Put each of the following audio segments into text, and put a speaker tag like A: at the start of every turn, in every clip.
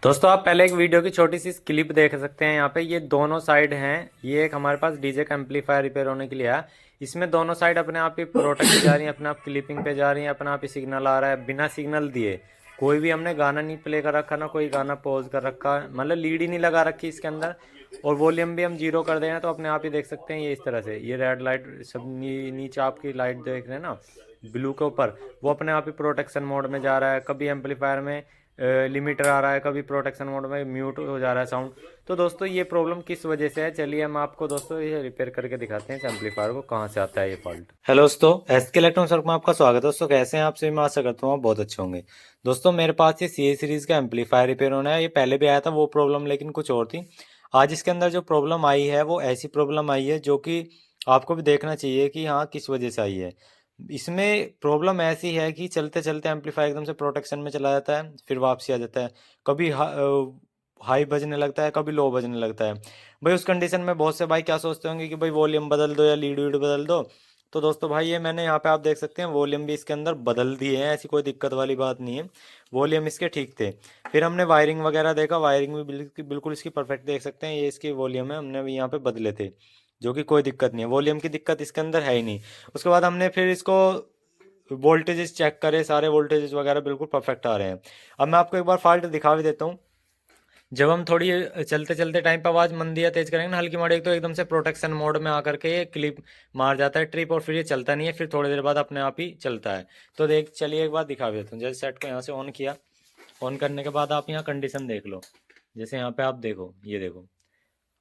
A: दोस्तों आप पहले एक वीडियो की छोटी सी क्लिप देख सकते हैं। यहाँ पे ये दोनों साइड हैं। ये एक हमारे पास डीजे का एम्पलीफायर रिपेयर होने के लिए है। इसमें दोनों साइड अपने आप ही प्रोटेक्ट की जा रही हैं, अपने आप क्लिपिंग पे जा रही हैं, अपने आप ही सिग्नल आ रहा है बिना सिग्नल दिए। कोई भी हमने गाना नहीं प्ले कर रखा, ना कोई गाना पॉज कर रखा, मतलब लीड ही नहीं लगा रखी इसके अंदर। और वॉल्यूम भी हम जीरो कर दें तो अपने आप ही देख सकते हैं ये इस तरह से। ये रेड लाइट सब नीचे आपकी लाइट देख रहे हैं ना, ब्लू के ऊपर, वो अपने आप ही प्रोटेक्शन मोड में जा रहा है। कभी एम्पलीफायर में लिमिटर आ रहा है, कभी प्रोटेक्शन मोड में म्यूट हो जा रहा है साउंड। तो दोस्तों ये प्रॉब्लम किस वजह से है, चलिए हम आपको दोस्तों ये रिपेयर करके दिखाते हैं इस एम्पलीफायर को कहाँ से आता है ये फॉल्ट। हेलो दोस्तों, एसके इलेक्ट्रॉनिक्स वर्क में आपका स्वागत है। दोस्तों कैसे हैं आप सभी? मैं आशा करता हूँ आप बहुत अच्छे होंगे। दोस्तों मेरे पास ये सी सीरीज का एम्पलीफायर रिपेयर होना है। ये पहले भी आया था वो प्रॉब्लम, लेकिन कुछ और थी। आज इसके अंदर जो प्रॉब्लम आई है वो ऐसी प्रॉब्लम आई है जो कि आपको भी देखना चाहिए कि हाँ किस वजह से आई है। इसमें प्रॉब्लम ऐसी है कि चलते चलते एम्पलीफायर एकदम से प्रोटेक्शन में चला जाता है, फिर वापसी आ जाता है। कभी हाई बजने लगता है, कभी लो बजने लगता है। भाई उस कंडीशन में बहुत से भाई क्या सोचते होंगे कि भाई वॉल्यूम बदल दो या लीड वीड बदल दो। तो दोस्तों भाई ये मैंने यहाँ पे आप देख सकते हैं वॉल्यूम भी इसके अंदर बदल दिए हैं, ऐसी कोई दिक्कत वाली बात नहीं है। वॉल्यूम इसके ठीक थे। फिर हमने वायरिंग वगैरह देखा, वायरिंग भी बिल्कुल इसकी परफेक्ट देख सकते हैं। ये इसकी वॉल्यूम है, हमने भी यहाँ पे बदले थे, जो कि कोई दिक्कत नहीं है, वॉल्यूम की दिक्कत इसके अंदर है ही नहीं। उसके बाद हमने फिर इसको वोल्टेजेस चेक करे, सारे वोल्टेजेस वगैरह बिल्कुल परफेक्ट आ रहे हैं। अब मैं आपको एक बार फॉल्ट दिखा भी देता हूँ। जब हम थोड़ी चलते चलते टाइम पर आवाज़ मंदी या तेज करेंगे ना, हल्की माड़ी, तो एकदम से प्रोटेक्शन मोड में आकर के ये क्लिप मार जाता है ट्रिप, और फिर ये चलता नहीं है, फिर थोड़ी देर बाद अपने आप ही चलता है। तो देख चलिए एक बार दिखा भी देता हूँ। जैसे सेट को यहाँ से ऑन किया, ऑन करने के बाद आप यहाँ कंडीशन देख लो। जैसे यहाँ पे आप देखो, ये देखो।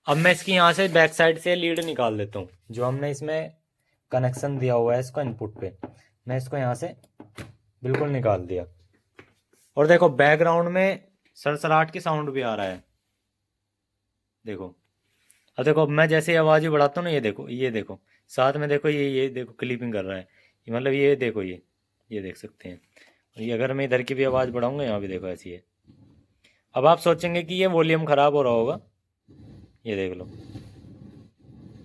A: अब मैं इसकी यहाँ से बैक साइड से लीड निकाल देता हूँ, जो हमने इसमें कनेक्शन दिया हुआ है इसको इनपुट पे। मैं इसको यहाँ से बिल्कुल निकाल दिया, और देखो बैकग्राउंड में सरसराहट की साउंड भी आ रहा है। देखो, अब देखो मैं जैसे ही आवाज़ ही बढ़ाता हूँ ना, ये देखो, ये देखो, साथ में देखो ये देखो क्लिपिंग कर रहा है। मतलब ये देखो, ये देख सकते हैं। और ये अगर मैं इधर की भी आवाज़ बढ़ाऊंगा, यहाँ भी देखो ऐसी है। अब आप सोचेंगे कि ये वॉल्यूम ख़राब हो रहा होगा। ये देख लो,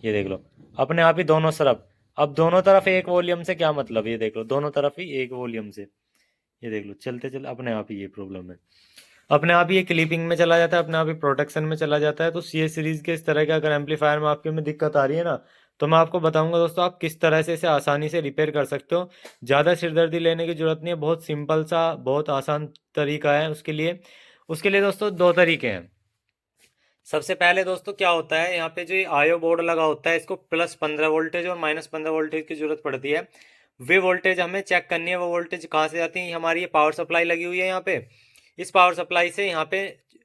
A: ये देख लो, अपने आप ही दोनों तरफ। अब दोनों तरफ एक वॉल्यूम से क्या मतलब, ये देख लो, दोनों तरफ ही एक वॉल्यूम से। ये देख लो, चलते चलते अपने आप ही ये प्रॉब्लम है। अपने आप ही ये क्लिपिंग में चला जाता है, अपने आप ही प्रोटेक्शन में चला जाता है। तो सी सीरीज के इस तरह के अगर एम्पलीफायर में आपके में दिक्कत आ रही है ना, तो मैं आपको बताऊंगा दोस्तों आप किस तरह से इसे आसानी से रिपेयर कर सकते हो। ज़्यादा सिरदर्दी लेने की जरूरत नहीं है, बहुत सिंपल सा बहुत आसान तरीका है उसके लिए दोस्तों दो तरीके हैं। सबसे पहले दोस्तों क्या होता है, यहाँ पे जो ये आयो बोर्ड लगा होता है, इसको +15 वोल्टेज और -15 वोल्टेज की जरूरत पड़ती है। वे वोल्टेज हमें चेक करनी है, वो वोल्टेज कहाँ से आती है। हमारी ये पावर सप्लाई लगी हुई है यहाँ पे। इस पावर सप्लाई से यहाँ पे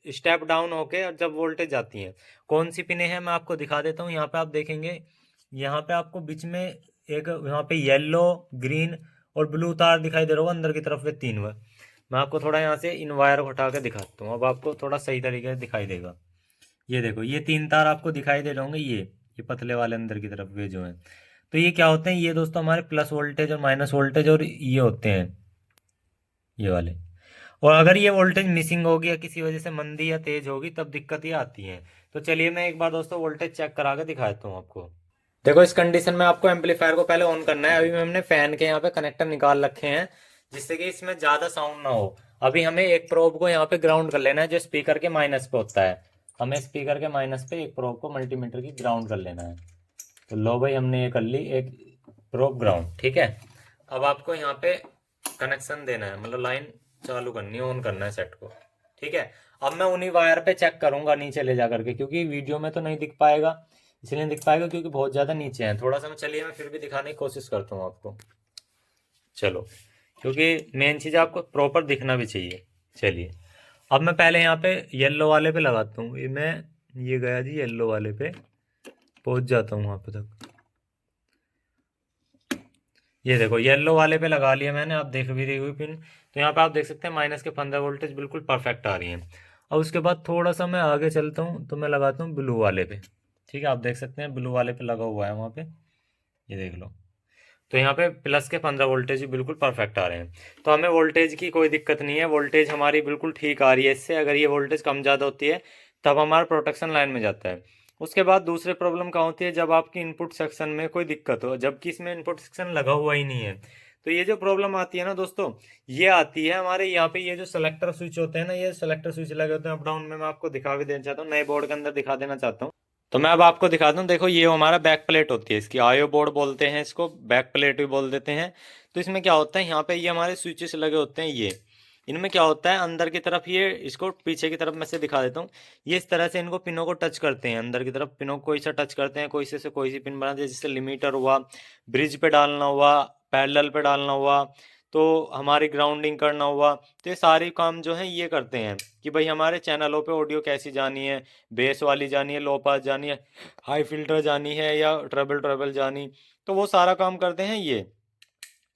A: स्टेप डाउन होके और जब वोल्टेज जाती है, कौन सी पिने हैं मैं आपको दिखा देता हूँ। यहाँ पे आप देखेंगे, यहाँ पे आपको बीच में एक यहाँ पे येलो, ग्रीन और ब्लू तार दिखाई दे रहा होगा अंदर की तरफ, वे तीन वे। मैं आपको थोड़ा यहाँ से इन वायर को हटा के दिखाता हूँ, अब आपको थोड़ा सही तरीके से दिखाई देगा। ये देखो, ये तीन तार आपको दिखाई दे रहे होंगे, ये पतले वाले अंदर की तरफ वे जो हैं। तो ये क्या होते हैं, ये दोस्तों हमारे प्लस वोल्टेज और माइनस वोल्टेज और ये होते हैं, ये वाले। और अगर ये वोल्टेज मिसिंग होगी या किसी वजह से मंदी या तेज होगी, तब दिक्कत ये आती है। तो चलिए मैं एक बार दोस्तों वोल्टेज चेक करा के दिखाता हूँ आपको। देखो इस कंडीशन में आपको एम्पलीफायर को पहले ऑन करना है। अभी हमने फैन के यहाँ पे कनेक्टर निकाल रखे हैं, जिससे कि इसमें ज्यादा साउंड ना हो। अभी हमें एक प्रोब को यहाँ पे ग्राउंड कर लेना है, जो स्पीकर के माइनस पे होता है। हमें स्पीकर के माइनस पे एक प्रोब को मल्टीमीटर की ग्राउंड कर लेना है। तो लो भाई, हमने ये कर ली एक प्रोब ग्राउंड, ठीक है। अब आपको यहाँ पे कनेक्शन देना है, मतलब लाइन चालू करनी है, ऑन करना है सेट को, ठीक है। अब मैं उन्हीं वायर पे चेक करूंगा नीचे ले जा करके, क्योंकि वीडियो में तो नहीं दिख पाएगा। इसलिए नहीं दिख पाएगा क्योंकि बहुत ज़्यादा नीचे है थोड़ा सा। मैं चलिए मैं फिर भी दिखाने की कोशिश करता हूँ आपको, चलो, क्योंकि मेन चीज़ आपको प्रॉपर दिखना भी चाहिए। चलिए, अब मैं पहले यहाँ पे येलो वाले पे लगाता हूँ। ये गया जी येलो वाले पे, पहुँच जाता हूँ वहाँ पे तक। ये देखो येलो वाले पे लगा लिया मैंने, आप देख भी रही हुई पिन। तो यहाँ पे आप देख सकते हैं -15 वोल्टेज बिल्कुल परफेक्ट आ रही हैं। अब उसके बाद थोड़ा सा मैं आगे चलता हूँ, तो मैं लगाता हूँ ब्लू वाले पे। ठीक है, आप देख सकते हैं ब्लू वाले पे लगा हुआ है वहाँ पे, ये देख लो। तो यहाँ पे +15 वोल्टेज भी बिल्कुल परफेक्ट आ रहे हैं। तो हमें वोल्टेज की कोई दिक्कत नहीं है, वोल्टेज हमारी बिल्कुल ठीक आ रही है इससे। अगर ये वोल्टेज कम ज़्यादा होती है तब हमारा प्रोटेक्शन लाइन में जाता है। उसके बाद दूसरी प्रॉब्लम क्या होती है, जब आपकी इनपुट सेक्शन में कोई दिक्कत हो, जबकि इसमें इनपुट सेक्शन लगा हुआ ही नहीं है, तो ये जो प्रॉब्लम आती है ना दोस्तों, ये आती है हमारे यहाँ पे, ये जो सेलेक्टर स्विच होते हैं ना, ये सेलेक्टर स्विच लगे होते हैं अप डाउन में, मैं आपको दिखा भी देना चाहता हूँ, नए बोर्ड के अंदर दिखा देना चाहता हूँ। तो मैं अब आपको दिखाता हूँ, देखो ये हमारा बैक प्लेट होती है इसकी, आईओ बोर्ड बोलते हैं इसको, बैक प्लेट भी बोल देते हैं। तो इसमें क्या होता है, यहाँ पे ये हमारे स्विचेस लगे होते हैं, ये इनमें क्या होता है अंदर की तरफ, ये इसको पीछे की तरफ मैं से दिखा देता हूँ, ये इस तरह से इनको पिनों को टच करते हैं, अंदर की तरफ पिनों को कोई सा टच करते हैं, कोई से कोई सी पिन बनाते हैं, जैसे लिमिटर हुआ, ब्रिज पे डालना हुआ, पैरेलल पे डालना हुआ, तो हमारी ग्राउंडिंग करना हुआ, तो ये सारे काम जो है ये करते हैं कि भाई हमारे चैनलों पे ऑडियो कैसी जानी है, बेस वाली जानी है, लो पास जानी है, हाई फिल्टर जानी है, या ट्रेबल ट्रेबल जानी, तो वो सारा काम करते हैं ये,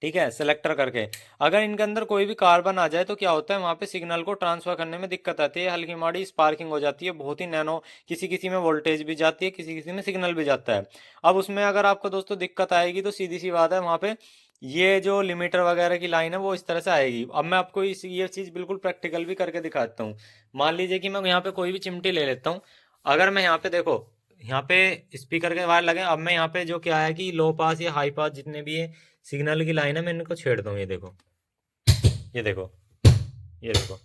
A: ठीक है, सेलेक्टर करके। अगर इनके अंदर कोई भी कार्बन आ जाए तो क्या होता है, वहाँ पे सिग्नल को ट्रांसफर करने में दिक्कत आती है, हल्की माड़ी स्पार्किंग हो जाती है, बहुत ही नैनो, किसी किसी में वोल्टेज भी जाती है, किसी किसी में सिग्नल भी जाता है। अब उसमें अगर आपको दोस्तों दिक्कत आएगी तो सीधी सी बात है, वहाँ पे ये जो लिमिटर वगैरह की लाइन है वो इस तरह से आएगी। अब मैं आपको ये चीज़ बिल्कुल प्रैक्टिकल भी करके दिखाता हूँ। मान लीजिए कि मैं यहाँ पे कोई भी चिमटी ले लेता हूँ, अगर मैं यहाँ पे देखो, यहाँ पे स्पीकर के वायर लगे, अब मैं यहाँ पे जो क्या है कि लो पास या हाई पास जितने भी है सिग्नल की लाइन है, मैं इनको छेड़ता हूँ, ये देखो, ये देखो, ये देखो,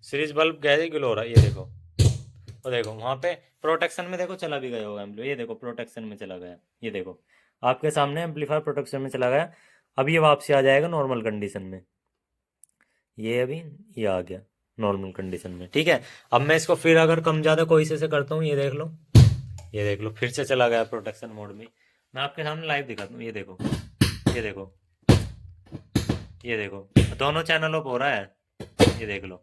A: सीरीज बल्ब कैसे ग्लो हो रहा है, ये देखो, और देखो वहाँ पे प्रोटेक्शन में देखो चला भी गया होगा एम्पलीफायर, ये देखो प्रोटेक्शन में चला गया, ये देखो आपके सामने एम्पलीफायर प्रोटेक्शन में चला गया। अब ये वापसी आ जाएगा नॉर्मल कंडीशन में, ये अभी ये आ गया नॉर्मल कंडीशन में, ठीक है। अब मैं इसको फिर अगर कम ज़्यादा कोई से करता हूँ, ये देख लो, ये देख लो, फिर से चला गया प्रोटेक्शन मोड में। मैं आपके सामने लाइव दिखाता हूँ, ये देखो, ये देखो, ये देखो, दोनों चैनलों पर हो रहा है, ये देख लो।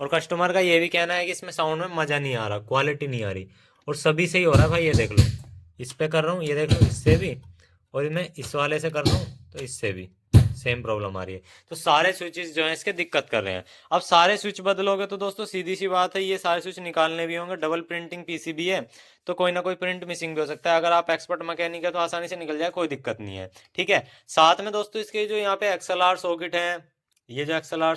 A: और कस्टमर का ये भी कहना है कि इसमें साउंड में मज़ा नहीं आ रहा, क्वालिटी नहीं आ रही, और सभी से ही हो रहा है भाई, ये देख लो, इस पे कर रहा हूँ, ये देख लो, इससे भी, और मैं इस वाले से कर रहा हूँ तो इससे भी सेम प्रॉब्लम आ रही है। तो सारे स्विचेस जो हैं इसके दिक्कत कर रहे हैं। अब सारे स्विच बदलोगे तो दोस्तों सीधी सी बात है, ये सारे स्विच निकालने भी होंगे, डबल प्रिंटिंग पीसीबी है तो कोई ना कोई प्रिंट मिसिंग भी हो सकता है। अगर आप एक्सपर्ट मैकेनिक है तो आसानी से निकल जाए, कोई दिक्कत नहीं है, ठीक है। साथ में दोस्तों इसके जो यहाँ पे एक्सएलआर सॉकेट है, ये जो एक्सएलआर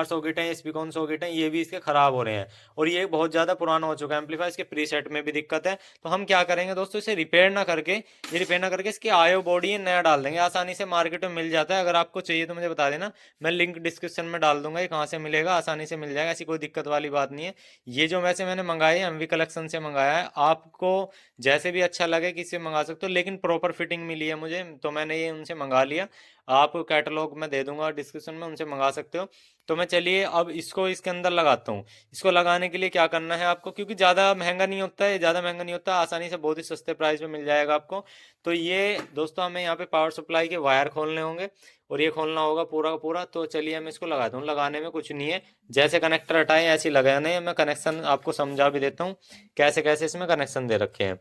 A: सॉकेट है, स्पीकॉन सॉकेट है, ये भी इसके खराब हो रहे हैं, और ये बहुत ज़्यादा पुराना हो चुका है एम्पलीफायर, इसके प्रीसेट में भी दिक्कत है। तो हम क्या करेंगे दोस्तों, इसे रिपेयर ना करके इसकी आयो बॉडी नया डाल देंगे, आसानी से मार्केट में मिल जाता है। अगर आपको चाहिए तो मुझे बता देना, मैं लिंक डिस्क्रिप्शन में डाल दूंगा, ये कहाँ से मिलेगा, आसानी से मिल जाएगा, ऐसी कोई दिक्कत वाली बात नहीं है। ये जो वैसे मैंने मंगाया है एमवी कलेक्शन से मंगाया है, आपको जैसे भी अच्छा लगे किसी से मंगा सकते हो, लेकिन प्रॉपर फिटिंग मिली है मुझे, तो मैंने ये उनसे मंगा लिया। आप कैटलॉग में दे दूंगा डिस्क्रिप्शन में, उनसे मंगा सकते हो। तो मैं चलिए अब इसको इसके अंदर लगाता हूँ। इसको लगाने के लिए क्या करना है आपको, क्योंकि ज़्यादा महंगा नहीं होता है, ज़्यादा महंगा नहीं होता, आसानी से बहुत ही सस्ते प्राइस में मिल जाएगा आपको। तो ये दोस्तों हमें यहाँ पे पावर सप्लाई के वायर खोलने होंगे, और ये खोलना होगा पूरा का पूरा। तो चलिए मैं इसको लगाता हूँ, लगाने में कुछ नहीं है, जैसे कनेक्टर हटाए ऐसे ही लगाने हैं। मैं कनेक्शन आपको समझा भी देता हूँ कैसे कैसे इसमें कनेक्शन दे रखे हैं।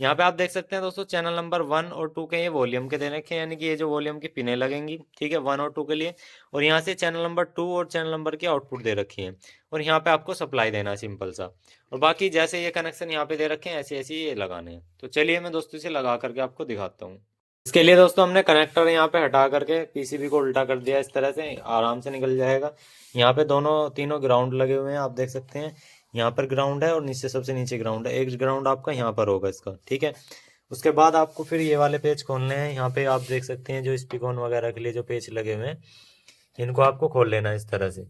A: यहाँ पे आप देख सकते हैं दोस्तों, चैनल नंबर 1 और 2 के ये वॉल्यूम के दे रखे हैं, यानी कि ये जो वॉल्यूम की पिनें लगेंगी, ठीक है, 1 और 2 के लिए। और यहाँ से चैनल नंबर 2 और चैनल नंबर की आउटपुट दे रखी है, और यहाँ पे आपको सप्लाई देना है सिंपल सा। और बाकी जैसे ये कनेक्शन यहाँ पे दे रखे हैं ऐसे ऐसे ये लगाने हैं। तो चलिए मैं दोस्तों इसे लगा करके आपको दिखाता हूँ। इसके लिए दोस्तों हमने कनेक्टर यहाँ पे हटा करके पीसीबी को उल्टा कर दिया, इस तरह से आराम से निकल जाएगा। यहाँ पे दोनों तीनों ग्राउंड लगे हुए हैं, आप देख सकते हैं, यहाँ पर ग्राउंड है और नीचे सबसे नीचे ग्राउंड है, एक ग्राउंड आपका यहाँ पर होगा इसका, ठीक है। उसके बाद आपको फिर ये वाले पेज खोलने हैं। यहाँ पे आप देख सकते हैं जो स्पीकॉन वगैरह के लिए जो पेज लगे हुए हैं, इनको आपको खोल लेना है इस तरह से,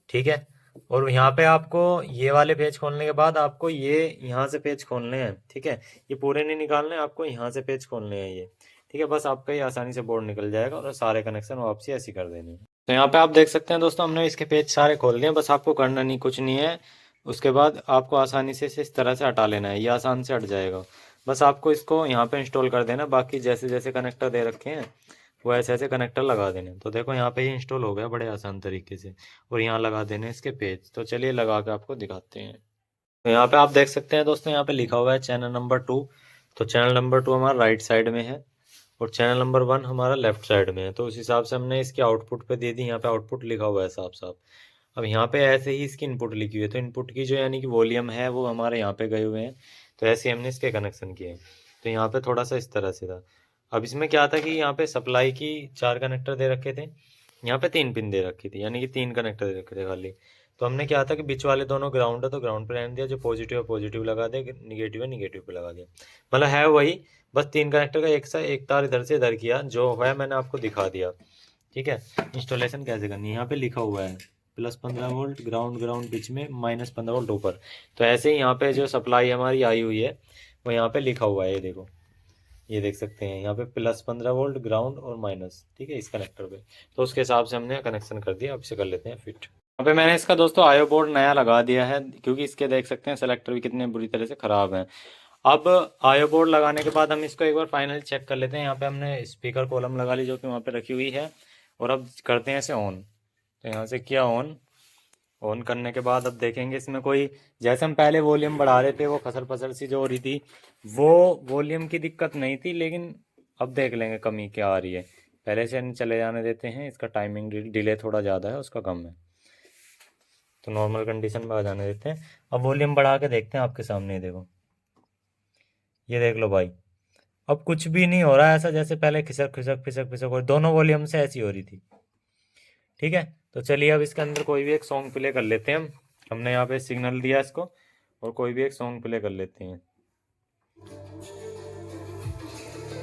A: ठीक है। और यहाँ पे आपको ये वाले पेज खोलने के बाद आपको ये यहाँ से पेज खोलने हैं, ठीक है। ये पूरे नहीं निकालने, आपको यहाँ से पेज खोलने हैं ये, ठीक है। बस आपका ये आसानी से बोर्ड निकल जाएगा, और सारे कनेक्शन वापसी ऐसे कर देने हैं। तो यहाँ पे आप देख सकते हैं दोस्तों, हमने इसके पेज सारे खोल लिए, बस आपको करना नहीं कुछ नहीं है। उसके बाद आपको आसानी से इसे इस तरह से हटा लेना है, ये आसान से हट जाएगा। बस आपको इसको यहाँ पे इंस्टॉल कर देना, बाकी जैसे जैसे कनेक्टर दे रखे हैं वो ऐसे ऐसे कनेक्टर लगा देने। तो देखो यहाँ पे ये इंस्टॉल हो गया बड़े आसान तरीके से, और यहाँ लगा देने इसके पेज। तो चलिए लगा के आपको दिखाते हैं। तो यहाँ पे आप देख सकते हैं दोस्तों, यहाँ पे लिखा हुआ है चैनल नंबर 2। तो चैनल नंबर 2 हमारा राइट साइड में है, और चैनल नंबर 1 हमारा लेफ्ट साइड में है। तो उस हिसाब से हमने इसकी आउटपुट पे दे दी, यहाँ पे आउटपुट लिखा हुआ है साफ साफ। अब यहाँ पे ऐसे ही इसकी इनपुट लिखी हुई है, तो इनपुट की जो यानी कि वॉल्यूम है वो हमारे यहाँ पे गए हुए हैं। तो ऐसे हमने इसके कनेक्शन किए। तो यहाँ पे थोड़ा सा इस तरह से था। अब इसमें क्या था कि यहाँ पे सप्लाई की 4 कनेक्टर दे रखे थे, यहाँ पे 3 पिन दे रखी थी, यानी कि 3 कनेक्टर दे रखे थे खाली। तो हमने क्या था कि बीच वाले दोनों ग्राउंड है तो ग्राउंड पे रहने दिया, जो पॉजिटिव है पॉजिटिव लगा दिया, निगेटिव है निगेटिव पे लगा दिया, मतलब है वही, बस 3 कनेक्टर का एक तार इधर से इधर किया, जो है मैंने आपको दिखा दिया। ठीक है, इंस्टॉलेशन कैसे करनी है यहाँ पे लिखा हुआ है +15 वोल्ट ग्राउंड, ग्राउंड बीच में, -15 वोल्ट ऊपर। तो ऐसे ही यहाँ पे जो सप्लाई हमारी आई हुई है वो यहाँ पे लिखा हुआ है, ये देखो, ये देख सकते हैं यहाँ पे +15 वोल्ट ग्राउंड और माइनस, ठीक है, इस कनेक्टर पे। तो उसके हिसाब से हमने कनेक्शन कर दिया, अब इसे कर लेते हैं फिट। यहाँ पे मैंने इसका दोस्तों आयो बोर्ड नया लगा दिया है, क्योंकि इसके देख सकते हैं सेलेक्टर भी कितने बुरी तरह से ख़राब हैं। अब आयो बोर्ड लगाने के बाद हम इसको एक बार फाइनली चेक कर लेते हैं। यहाँ पे हमने स्पीकर कॉलम लगा ली जो कि वहाँ पे रखी हुई है, और अब करते हैं इसे ऑन। तो यहाँ से किया ऑन, ऑन करने के बाद अब देखेंगे इसमें कोई, जैसे हम पहले वॉल्यूम बढ़ा रहे थे वो खसर पसर सी जो हो रही थी, वो वॉल्यूम की दिक्कत नहीं थी, लेकिन अब देख लेंगे कमी क्या आ रही है। पहले से चले जाने देते हैं, इसका टाइमिंग डिले थोड़ा ज़्यादा है, उसका कम है, तो नॉर्मल कंडीशन में आ जाने देते हैं। अब वॉल्यूम बढ़ा के देखते हैं, आपके सामने देखो, ये देख लो भाई, अब कुछ भी नहीं हो रहा है ऐसा जैसे पहले खिसक खिसक खिसक खिसक हो, दोनों वॉल्यूम से ऐसी हो रही थी। ठीक है, तो चलिए अब इसके अंदर कोई भी एक सॉन्ग प्ले कर लेते हैं हम। हमने यहाँ पे सिग्नल दिया इसको, और कोई भी एक सॉन्ग प्ले कर लेते हैं।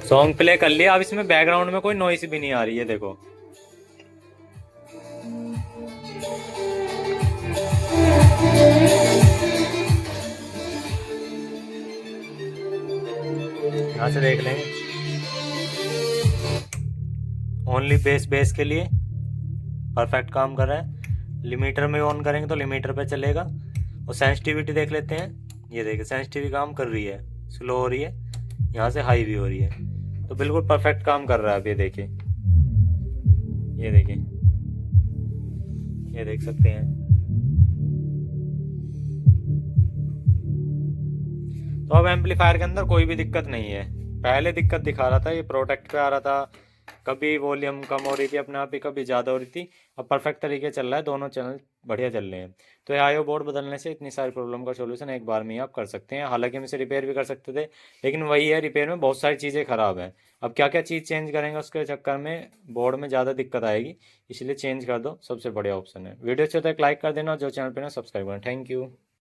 A: सॉन्ग प्ले कर लिया, अब इसमें बैकग्राउंड में कोई नॉइस भी नहीं आ रही है, देखो। यहाँ से देख लेंगे, ओनली बेस बेस के लिए परफेक्ट काम कर रहा है। लिमीटर में ऑन करेंगे तो लिमीटर पे चलेगा, और सेंसिटिविटी देख लेते हैं। ये देखिए सेंसिटिविटी काम कर रही है, स्लो हो रही है, यहाँ से हाई भी हो रही है, तो बिल्कुल परफेक्ट काम कर रहा है। अब ये देखिए, ये देखिए, ये देख सकते हैं। तो अब एम्पलीफायर के अंदर कोई भी दिक्कत नहीं है। पहले दिक्कत दिखा रहा था, ये प्रोटेक्ट पे आ रहा था, कभी वॉल्यूम कम हो रही थी अपने आप ही, कभी ज़्यादा हो रही थी। अब परफेक्ट तरीके चल रहा है, दोनों चैनल बढ़िया चल रहे हैं। तो ये आईओ बोर्ड बदलने से इतनी सारी प्रॉब्लम का सोल्यूशन एक बार में ही आप कर सकते हैं। हालांकि हम इसे रिपेयर भी कर सकते थे, लेकिन वही है, रिपेयर में बहुत सारी चीज़ें ख़राब हैं। अब क्या क्या चीज़ चेंज करेंगे उसके चक्कर में बोर्ड में ज़्यादा दिक्कत आएगी, इसलिए चेंज कर दो, सबसे बढ़िया ऑप्शन है। वीडियो अच्छे तो एक लाइक कर देना, और जो चैनल पर ना सब्सक्राइब करना। Thank you.